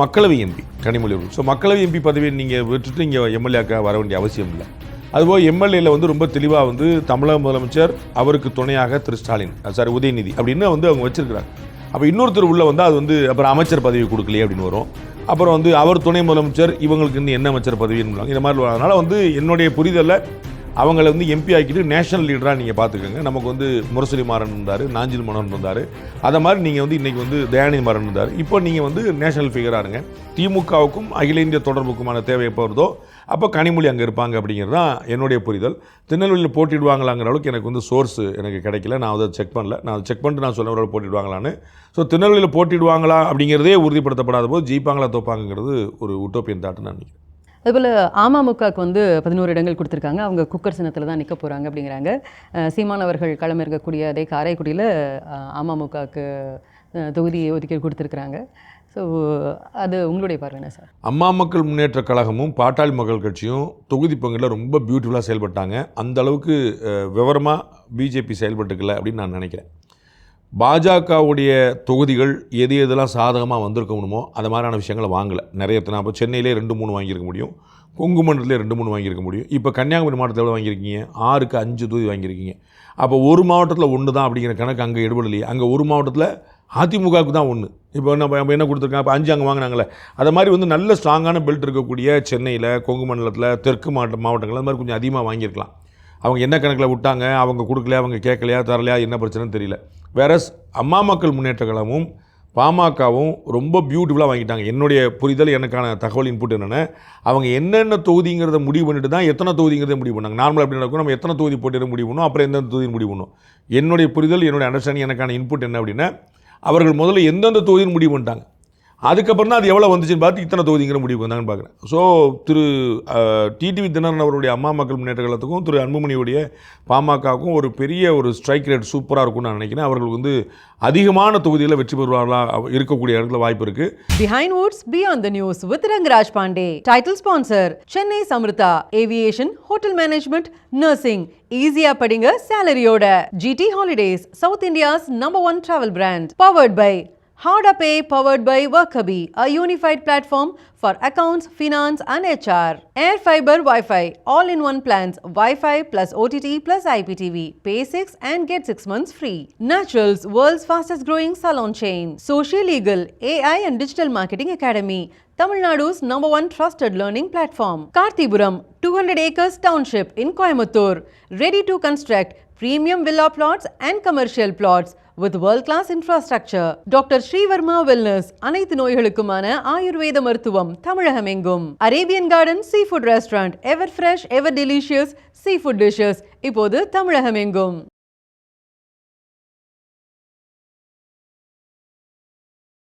மக்களவை எம்பி கனிமொழி அவர்கள். ஸோ மக்களவை எம்பி பதவியை நீங்கள் விட்டுட்டு இங்கே எம்எல்ஏக்காக வர வேண்டிய அவசியம் இல்லை. அதுபோல் எம்எல்ஏல ரொம்ப தெளிவாக தமிழக முதலமைச்சர் அவருக்கு துணையாக திரு ஸ்டாலின் உதயநிதி அப்படின்னு அவங்க வச்சிருக்கிறாங்க. அப்போ இன்னொருத்தர் உள்ள அது அப்புறம் அமைச்சர் பதவி கொடுக்கலையே அப்படின்னு வரும். அப்புறம் அவர் துணை முதலமைச்சர் இவங்களுக்கு இன்னும் என்ன அமைச்சர் பதவின்னு இந்த மாதிரி. அதனால் என்னுடைய புரிதலில் அவங்கள எம்பி ஆக்கிட்டு நேஷனல் லீடராக நீங்கள் பார்த்துக்கோங்க. நமக்கு முரசொலி மாறன் இருந்தார், நாஞ்சில் மனோன் இருந்தார். அதை மாதிரி நீங்கள் இன்றைக்கி தயாநிதி மாறன் இருந்தார். இப்போ நீங்கள் நேஷனல் ஃபிகராக இருங்க. திமுகவுக்கும் அகில இந்திய தொடர்புக்குமான தேவை எப்போ வருதோ அப்போ கனிமொழி அங்கே இருப்பாங்க அப்படிங்கிறது தான் என்னுடைய புரிதல். திருநெல்வேலியில் போட்டிடுவாங்களாங்கிற அளவுக்கு எனக்கு சோர்ஸ் எனக்கு கிடைக்கல. நான் அதை செக் பண்ணல. நான் செக் பண்ணிட்டு நான் சொல்ல போட்டிடுவாங்களான்னு. ஸோ திருநெல்வேலியில் போட்டிடுவாங்களா அப்படிங்கிறதே உறுதிப்படுத்தப்படாத போது ஜெயிப்பாங்களா தோப்பாங்கிறது ஒரு உட்டோப்பியன் தாட்டுன்னு நான் நினைக்கிறேன். அதுபோல் அமமுகவுக்கு 11 இடங்கள் கொடுத்துருக்காங்க. அவங்க குக்கர் சின்னத்தில் தான் நிற்க போகிறாங்க அப்படிங்கிறாங்க. சீமான் அவர்கள் களமிறக்கக்கூடிய அதே காரைக்குடியில் அமமுகவுக்கு தொகுதி ஒதுக்கீடு கொடுத்துருக்குறாங்க. ஸோ அது உங்களுடைய பார்வைனா சார்? அம்மா மக்கள் முன்னேற்ற கழகமும் பாட்டாளி மக்கள் கட்சியும் தொகுதி பங்கில் ரொம்ப பியூட்டிஃபுல்லாக செயல்பட்டாங்க. அந்த அளவுக்கு விவரமாக பிஜேபி செயல்பட்டுக்கல அப்படின்னு நான் நினைக்கிறேன். பாஜகவுடைய தொகுதிகள் எதெல்லாம் சாதகமாக வந்திருக்கணுமோ அது மாதிரியான விஷயங்களை வாங்கலை. நிறைய அப்போ சென்னையிலே 2-3 வாங்கியிருக்க முடியும், கொங்கு மண்டலத்திலே 2-3 வாங்கியிருக்க முடியும். இப்போ கன்னியாகுமரி மாவட்டத்தில் எவ்வளோ வாங்கியிருக்கீங்க? 6க்கு 5 தொகுதி வாங்கியிருக்கீங்க. அப்போ ஒரு மாவட்டத்தில் 1 தான் அப்படிங்கிற கணக்கு அங்கே எடுபடலையே. அங்கே ஒரு மாவட்டத்தில் அதிமுகவுக்கு தான் 1. இப்போ நம்ம என்ன கொடுத்துருக்காங்க? இப்போ 5 அங்கே வாங்கினாங்களே. அதை மாதிரி நல்ல ஸ்ட்ராங்கான பெல்ட் இருக்கக்கூடிய சென்னையில், கொங்கு மண்டலத்தில், தெற்கு மாவட்டங்கள் அது மாதிரி கொஞ்சம் அதிகமாக வாங்கியிருக்கலாம். அவங்க என்ன கணக்கில் விட்டாங்க, அவங்க கொடுக்கலையா, அவங்க கேட்கலையா, தரலையா, என்ன பிரச்சனைன்னு தெரியல. வேறஸ் அம்மா மக்கள் முன்னேற்ற கழகமும் பாமகவும் ரொம்ப பியூட்டிஃபுல்லாக வாங்கிட்டாங்க. என்னுடைய புரிதல், எனக்கான தகவல் இன்புட் என்னென்னா, அவங்க என்னென்ன தொகுதிங்கிறத முடிவு பண்ணிட்டு தான் எத்தனை தொகுதிங்கிறத முடிவு பண்ணாங்க. நார்மலாக எப்படி நடக்கும், நம்ம எத்தனை தொகுதி போட்டியிட முடிவு பண்ணணும், அப்புறம் எந்தெந்த தொகுதி முடிவு பண்ணணும். என்னுடைய புரிதல், என்னுடைய அண்டர்ஸ்டாண்டிங், எனக்கான இன்புட் என்ன அப்படின்னா, அவர்கள் முதல்ல எந்தெந்த தொகுதின்னு முடிவு பண்ணிட்டாங்க. அதுக்கப்புறம் தான் அது எவ்வளோ வந்துச்சுன்னு பார்த்து இத்தனை தொகுதிங்கிற முடிவு வந்தாங்கன்னு பார்க்குறேன். ஸோ திரு டிடிவி தினகரன் அவருடைய அம்மா மக்கள் முன்னேற்ற கழகத்துக்கும் திரு அன்புமணியுடைய பாமகவுக்கும் ஒரு பெரிய ஸ்ட்ரைக் ரேட் சூப்பராக இருக்கும்னு நான் நினைக்கிறேன். அவர்களுக்கு அதிகமான தொகுதியில் வெற்றி பெறுவார்களா இருக்கக்கூடிய இடத்துல வாய்ப்பு இருக்குது. Behind Woods Beyond the News with Rangaraaj Pandey. Title sponsor Chennai Samrita Aviation, Hotel Management, Nursing. ஈஸியா படிங்க சேலரியோட. GT Holidays, South India's #1 travel brand. Powered by Howda Pay, powered by Workabi, a unified platform for accounts, finance and HR. Air Fiber Wi-Fi, all-in-one plans, Wi-Fi plus OTT plus IPTV. Pay 6 and get 6 months free. Naturals, world's fastest growing salon chain. Social Legal, AI and Digital Marketing Academy. Tamil Nadu's #1 trusted learning platform. Karthipuram, 200 acres township in Coimbatore. Ready to construct premium villa plots and commercial plots with world-class infrastructure. Doctor Srivarma wellness, அனைத்து நோய்களுக்குமான ஆயுர்வேத மருத்துவம் தமிழகம் எங்கும். Arabian garden seafood restaurant, ever fresh ever delicious seafood dishes இப்போது தமிழகம் எங்கும்.